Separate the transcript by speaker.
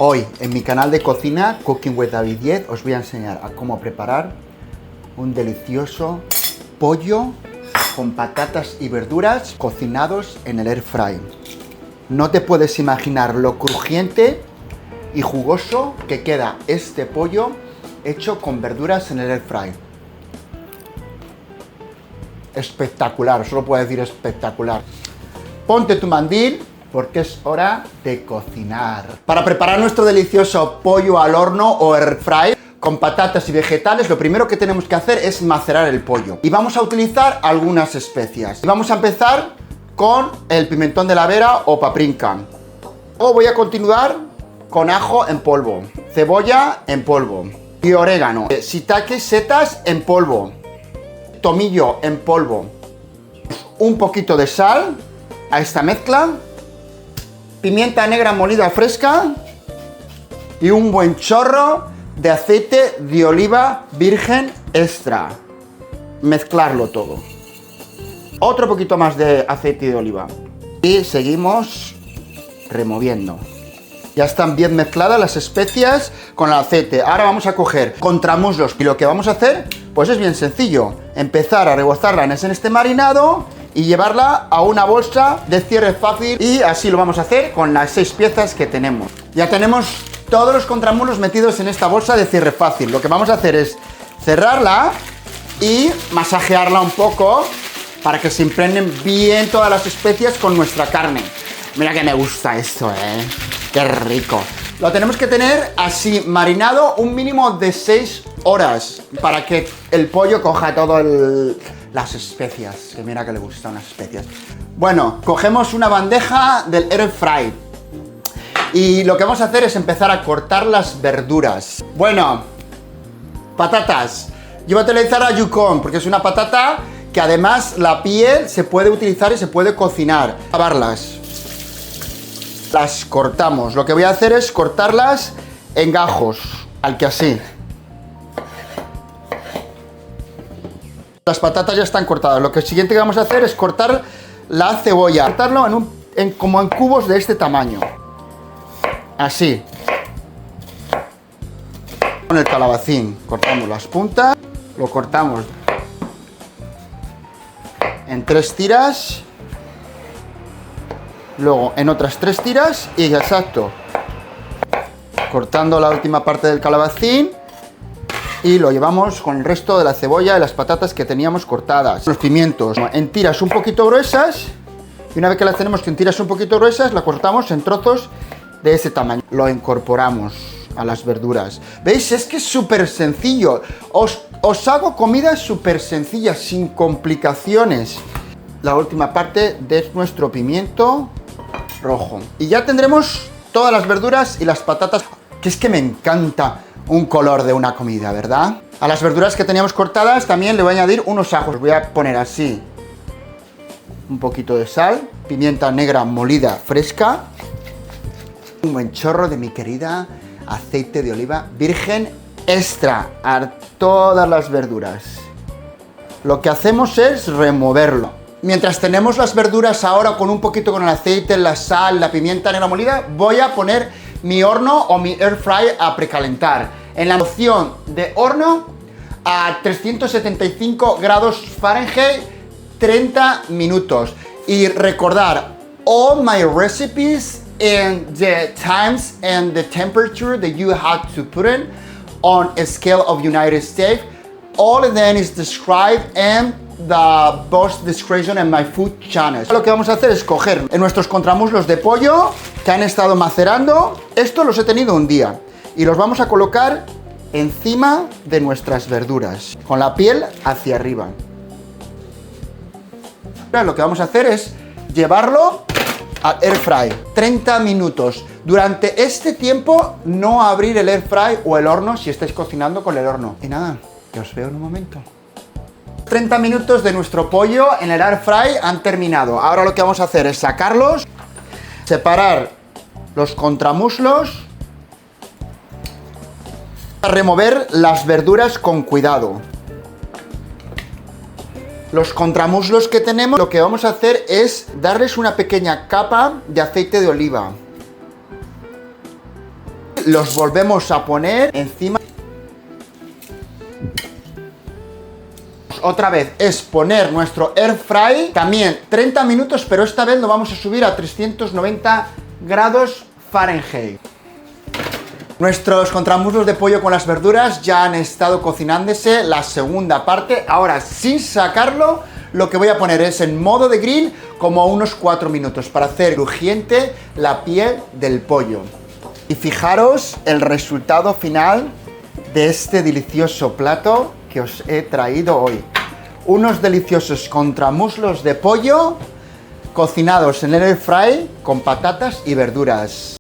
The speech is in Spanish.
Speaker 1: Hoy en mi canal de cocina Cooking with David 10 os voy a enseñar a cómo preparar un delicioso pollo con patatas y verduras cocinados en el air fry. No te puedes imaginar lo crujiente y jugoso que queda este pollo hecho con verduras en el air fry. Espectacular, solo puedo decir espectacular. Ponte tu mandil porque es hora de cocinar. Para preparar nuestro delicioso pollo al horno o air fry con patatas y vegetales, lo primero que tenemos que hacer es macerar el pollo. Y vamos a utilizar algunas especias. Y vamos a empezar con el pimentón de la Vera o paprika. Luego voy a continuar con ajo en polvo, cebolla en polvo y orégano, shiitake, setas en polvo, tomillo en polvo, un poquito de sal a esta mezcla, pimienta negra molida fresca y un buen chorro de aceite de oliva virgen extra. Mezclarlo todo. Otro poquito más de aceite de oliva. Y seguimos removiendo. Ya están bien mezcladas las especias con el aceite. Ahora vamos a coger contramuslos. Y lo que vamos a hacer, pues es bien sencillo. Empezar a rebozarla en este marinado y llevarla a una bolsa de cierre fácil. Y así lo vamos a hacer con las 6 piezas que tenemos. Ya tenemos todos los contramuslos metidos en esta bolsa de cierre fácil. Lo que vamos a hacer es cerrarla y masajearla un poco para que se impregnen bien todas las especias con nuestra carne. Mira que me gusta esto, ¡Qué rico! Lo tenemos que tener así marinado un mínimo de 6 horas para que el pollo coja todas las especias. Que mira que le gustan las especias. Bueno, cogemos una bandeja del air fry y lo que vamos a hacer es empezar a cortar las verduras. Bueno, patatas. Yo voy a utilizar a Yukon porque es una patata que además la piel se puede utilizar y se puede cocinar. Lavarlas. Las cortamos. Lo que voy a hacer es cortarlas en gajos, al que así. Las patatas ya están cortadas. Lo que siguiente que vamos a hacer es cortar la cebolla. Cortarlo como en cubos de este tamaño. Así. Con el calabacín cortamos las puntas. Lo cortamos en 3 tiras. Luego en otras 3 tiras y exacto. Cortando la última parte del calabacín y lo llevamos con el resto de la cebolla y las patatas que teníamos cortadas. Los pimientos en tiras un poquito gruesas y una vez que las tenemos en tiras un poquito gruesas, la cortamos en trozos de ese tamaño. Lo incorporamos a las verduras. ¿Veis? Es que es súper sencillo. Os hago comidas súper sencillas, sin complicaciones. La última parte de nuestro pimiento rojo. Y ya tendremos todas las verduras y las patatas, que es que me encanta un color de una comida, ¿verdad? A las verduras que teníamos cortadas también le voy a añadir unos ajos. Voy a poner así un poquito de sal, pimienta negra molida fresca, un buen chorro de mi querida aceite de oliva virgen extra a todas las verduras. Lo que hacemos es removerlo. Mientras tenemos las verduras ahora con un poquito con el aceite, la sal, la pimienta negra molida, voy a poner mi horno o mi air fry a precalentar. En la opción de horno a 375 grados Fahrenheit, 30 minutos. Y recordar, all my recipes and the times and the temperature that you have to put in on a scale of United States, all of them is described in the box description en my food channel. Lo que vamos a hacer es coger en nuestros contramuslos de pollo que han estado macerando. Estos los he tenido un día y los vamos a colocar encima de nuestras verduras con la piel hacia arriba. Ahora lo que vamos a hacer es llevarlo al air fry 30 minutos. Durante este tiempo no abrir el air fry o el horno si estáis cocinando con el horno. Y nada, que os veo en un momento. 30 minutos de nuestro pollo en el air fry han terminado. Ahora lo que vamos a hacer es sacarlos, separar los contramuslos, remover las verduras con cuidado. Los contramuslos que tenemos, lo que vamos a hacer es darles una pequeña capa de aceite de oliva. Los volvemos a poner encima. Otra vez es poner nuestro air fry, también 30 minutos, pero esta vez lo vamos a subir a 390 grados Fahrenheit. Nuestros contramuslos de pollo con las verduras ya han estado cocinándose, la segunda parte. Ahora, sin sacarlo, lo que voy a poner es en modo de grill como unos 4 minutos para hacer crujiente la piel del pollo. Y fijaros el resultado final de este delicioso plato que os he traído hoy. Unos deliciosos contramuslos de pollo cocinados en el air fry con patatas y verduras.